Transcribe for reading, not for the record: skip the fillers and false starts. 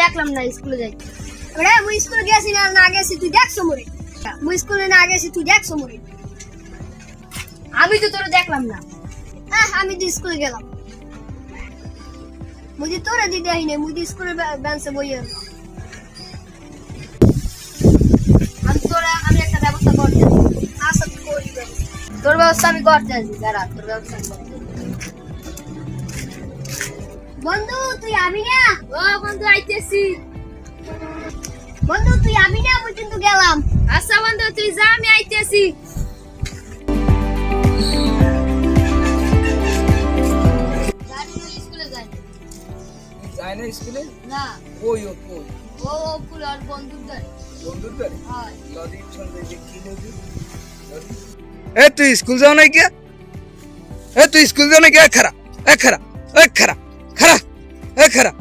দেখলাম না স্কুলে যাই রে মুই স্কুলে গেছি না গেছি তুই দেখছ মরে মুই স্কুলে না গেছি তুই দেখছ মরে আমি তো তোরে দেখলাম না আমি তো স্কুলে গেলাম মুই তো তোরে দিতে আইনে মুই তো স্কুলে বেঞ্চে বইয়ে আমি একটা ব্যবস্থা করতে আশা করি তোর ব্যবস্থা আমি করতে আছি দাঁড়া তোর ব্যবস্থা করতে বন্ধু তুই আবি না ও বন্ধু আইতেছি বন্ধু তুই আবি না আমি কিন্তু গেলাম আচ্ছা বন্ধু তুই যা আমি আইতেছি স্কুলে যাই যায় না স্কুলে না ওই ও পুরো আর বন্ধুর ধরে হয় নদীর ছন্দে যে কি নদী এ তুই স্কুল যাও না কি এ তুই স্কুল যাও না কি খরা খরা খরা খরা খরা